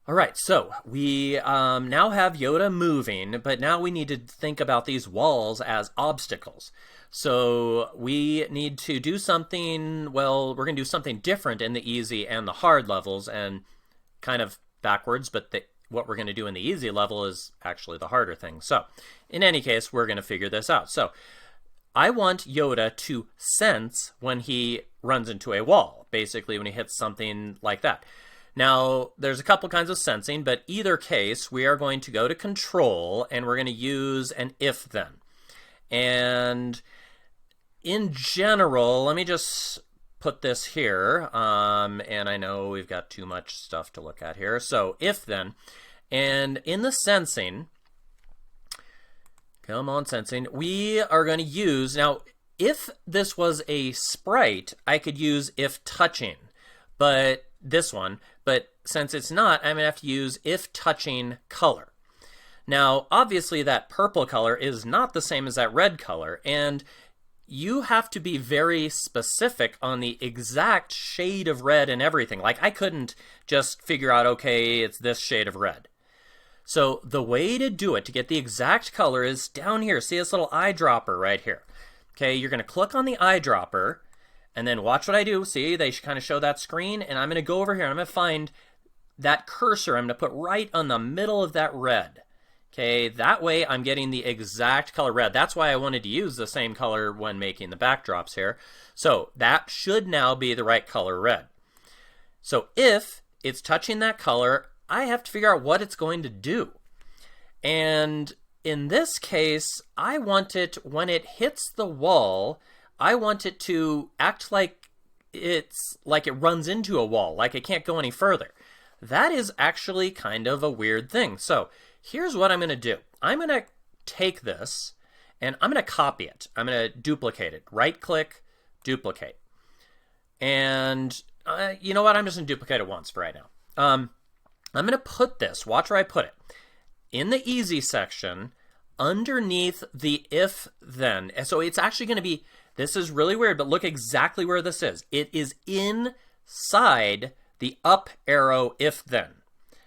All right, so we now have Yoda moving, but now we need to think about these walls as obstacles. So we need to do something, well, we're going to do something different in the easy and the hard levels, and kind of backwards, but what we're going to do in the easy level is actually the harder thing. So in any case, we're going to figure this out. So I want Yoda to sense when he runs into a wall, basically when he hits something like that. Now, there's a couple kinds of sensing, but either case, we are going to go to control and we're going to use an if then. And in general, let me just put this here. And I know we've got too much stuff to look at here. So if then, and in the sensing, come on, sensing. We are going to use, now, if this was a sprite, I could use if touching, but this one, but since it's not, I'm going to have to use if touching color. Now, obviously that purple color is not the same as that red color, and you have to be very specific on the exact shade of red and everything. Like, I couldn't just figure out, okay, it's this shade of red. So the way to do it, to get the exact color, is down here. See this little eyedropper right here? Okay, you're going to click on the eyedropper, and then watch what I do. See, they kind of show that screen, and I'm going to go over here, and I'm going to find that cursor. I'm going to put right on the middle of that red. Okay, that way I'm getting the exact color red. That's why I wanted to use the same color when making the backdrops here. So that should now be the right color red. So if it's touching that color, I have to figure out what it's going to do. And in this case, I want it, when it hits the wall, I want it to act like it runs into a wall, like it can't go any further. That is actually kind of a weird thing. So here's what I'm going to do. I'm going to take this and I'm going to copy it. I'm going to duplicate it. Right click, duplicate. And you know what? I'm just going to duplicate it once for right now. I'm going to put this, watch where I put it, in the easy section underneath the if then. So it's actually going to be, this is really weird, but look exactly where this is. It is inside the up arrow if then.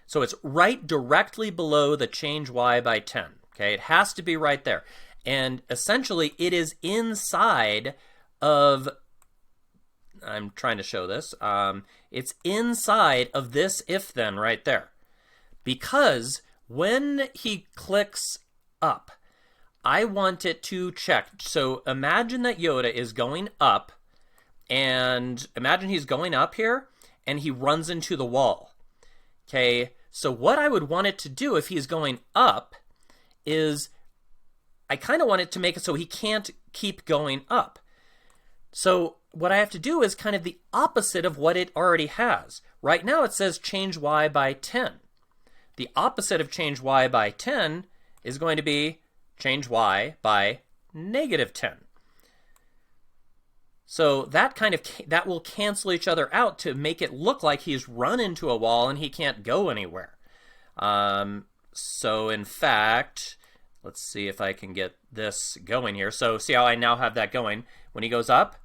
So it's right directly below the change y by 10. Okay, it has to be right there. And essentially it is inside of, I'm trying to show this, it's inside of this if then right there. Because when he clicks up, I want it to check. So imagine that Yoda is going up, and imagine he's going up here and he runs into the wall. Okay, so what I would want it to do if he's going up is, I kind of want it to make it so he can't keep going up. So what I have to do is kind of the opposite of what it already has. Right now it says change y by 10. The opposite of change y by 10 is going to be change y by negative 10. So that will cancel each other out to make it look like he's run into a wall and he can't go anywhere. So in fact, let's see if I can get this going here. So see how I now have that going. When he goes up,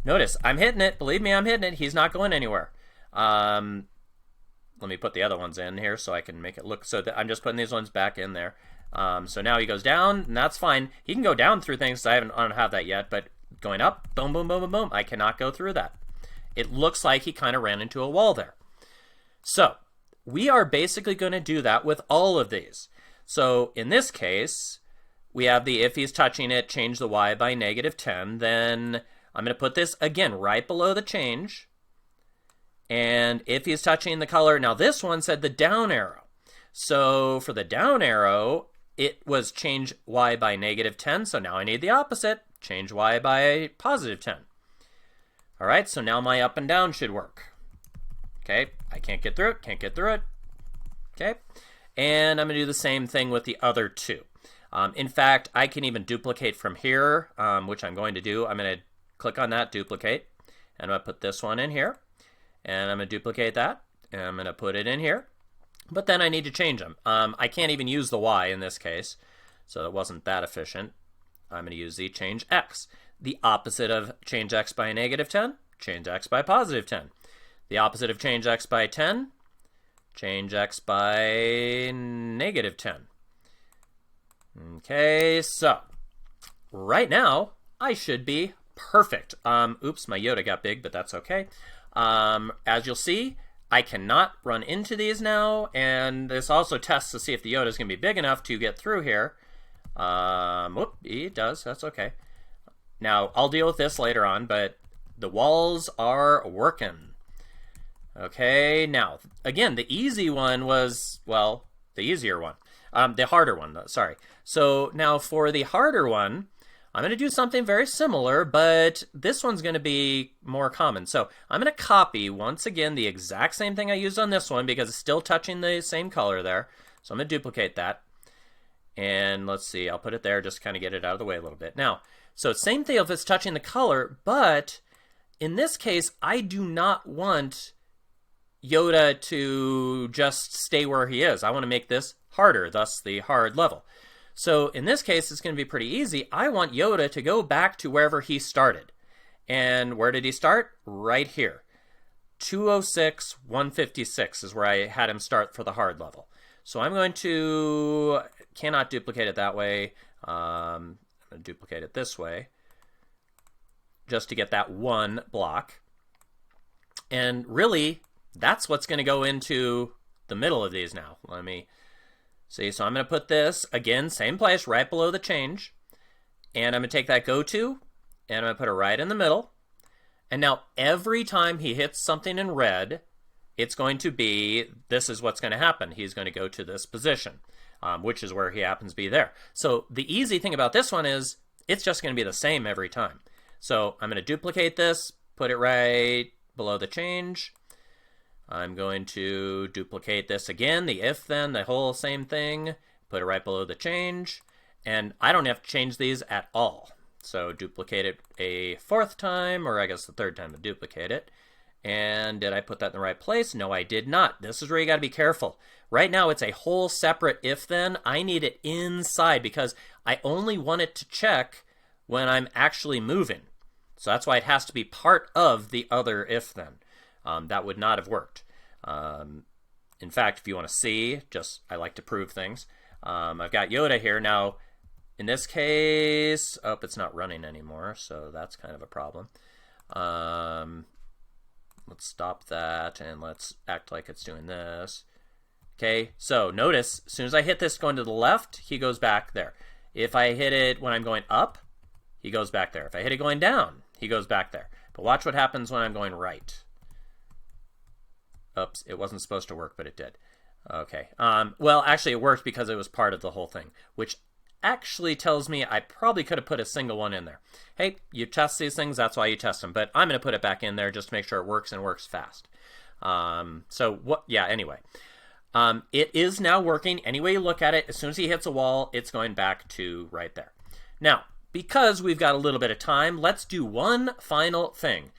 notice I'm hitting it. Believe me, I'm hitting it. He's not going anywhere. Let me put the other ones in here so I can make it look, so that I'm just putting these ones back in there. So now he goes down, and that's fine. He can go down through things, so I don't have that yet, but going up, boom, boom, boom, boom, boom, I cannot go through that. It looks like he kind of ran into a wall there. So we are basically going to do that with all of these. So in this case, we have the if he's touching it, change the y by negative 10. Then I'm going to put this again right below the change. And if he's touching the color, now this one said the down arrow. So for the down arrow, it was change y by negative 10. So now I need the opposite, change y by positive 10. All right, so now my up and down should work. Okay, I can't get through it, Okay, and I'm going to do the same thing with the other two. In fact, I can even duplicate from here, which I'm going to do. I'm going to click on that, duplicate, and I'm going to put this one in here. And I'm going to duplicate that, and I'm going to put it in here. But then I need to change them. I can't even use the y in this case, so that wasn't that efficient. I'm going to use the change x. The opposite of change x by negative 10, change x by positive 10. The opposite of change x by 10, change x by -10. Okay, so right now I should be perfect. Oops, my Yoda got big, but that's okay. As you'll see, I cannot run into these now, and this also tests to see if the Yoda is going to be big enough to get through here. Whoop, it does. That's okay. Now, I'll deal with this later on, but the walls are working. Okay, now, again, the easy one was, well, the easier one. The harder one, sorry. So now for the harder one, I'm going to do something very similar, but this one's going to be more common. So I'm going to copy, once again, the exact same thing I used on this one because it's still touching the same color there. So I'm going to duplicate that. And let's see, I'll put it there just to kind of get it out of the way a little bit. Now, so same thing if it's touching the color, but in this case, I do not want Yoda to just stay where he is. I want to make this harder, thus the hard level. So in this case, it's going to be pretty easy. I want Yoda to go back to wherever he started. And where did he start? Right here. 206, 156 is where I had him start for the hard level. So I'm going to, cannot duplicate it that way. I'm going to duplicate it this way just to get that one block. And really, that's what's going to go into the middle of these now. Let me see. So I'm going to put this, again, same place, right below the change. And I'm going to take that go to, and I'm going to put it right in the middle. And now every time he hits something in red, it's going to be, this is what's going to happen. He's going to go to this position, which is where he happens to be there. So the easy thing about this one is it's just going to be the same every time. So I'm going to duplicate this, put it right below the change. I'm going to duplicate this again, the if then, the whole same thing, put it right below the change, and I don't have to change these at all. So duplicate it a fourth time, or I guess the third time to duplicate it. And did I put that in the right place? No, I did not. This is where you got to be careful. Right now it's a whole separate if then. I need it inside because I only want it to check when I'm actually moving. So that's why it has to be part of the other if then. That would not have worked. In fact, if you want to see, just I like to prove things. I've got Yoda here. Now, in this case, oh, it's not running anymore, so that's kind of a problem. Let's stop that, and let's act like it's doing this. Okay, so notice, as soon as I hit this going to the left, he goes back there. If I hit it when I'm going up, he goes back there. If I hit it going down, he goes back there. But watch what happens when I'm going right. Oops, it wasn't supposed to work, but it did. Okay. Well, actually, it worked because it was part of the whole thing, which actually tells me I probably could have put a single one in there. Hey, you test these things, that's why you test them. But I'm going to put it back in there just to make sure it works and works fast. Anyway. It is now working. Any way you look at it, as soon as he hits a wall, it's going back to right there. Now, because we've got a little bit of time, let's do one final thing,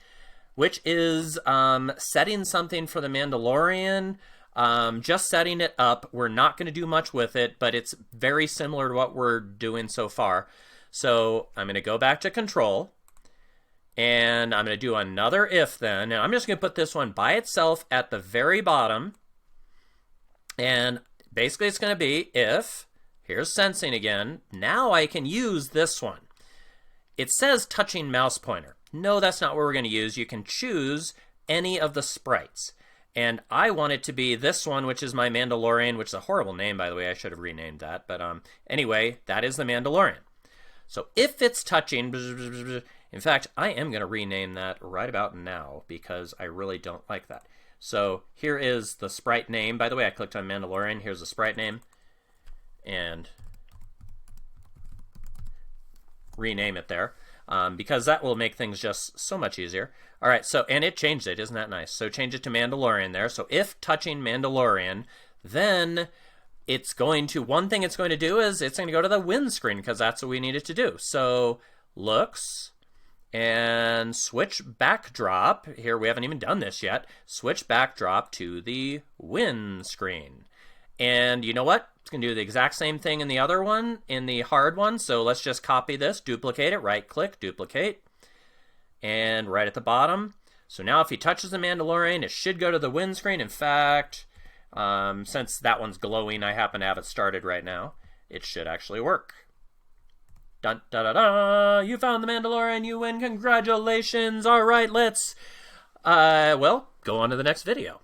which is setting something for the Mandalorian. Just setting it up. We're not going to do much with it, but it's very similar to what we're doing so far. So I'm going to go back to control, and I'm going to do another if then. And I'm just going to put this one by itself at the very bottom. And basically it's going to be if, here's sensing again. Now I can use this one. It says touching mouse pointer. No, that's not what we're going to use. You can choose any of the sprites. And I want it to be this one, which is my Mandalorian, which is a horrible name, by the way. I should have renamed that. But anyway, that is the Mandalorian. So if it's touching, in fact, I am going to rename that right about now because I really don't like that. So here is the sprite name. By the way, I clicked on Mandalorian. Here's the sprite name. And rename it there. Because that will make things just so much easier. All right, so, and it changed it. Isn't that nice? So change it to Mandalorian there. So if touching Mandalorian, then it's going to, one thing it's going to do is it's going to go to the win screen because that's what we need it to do. So looks and switch backdrop. Here, we haven't even done this yet. Switch backdrop to the win screen. And you know what? It's going to do the exact same thing in the other one, in the hard one. So let's just copy this, duplicate it, right click, duplicate. And right at the bottom. So now if he touches the Mandalorian, it should go to the win screen. In fact, Since that one's glowing, I happen to have it started right now. It should actually work. Dun da da da! You found the Mandalorian, you win, congratulations! Alright, let's, well, go on to the next video.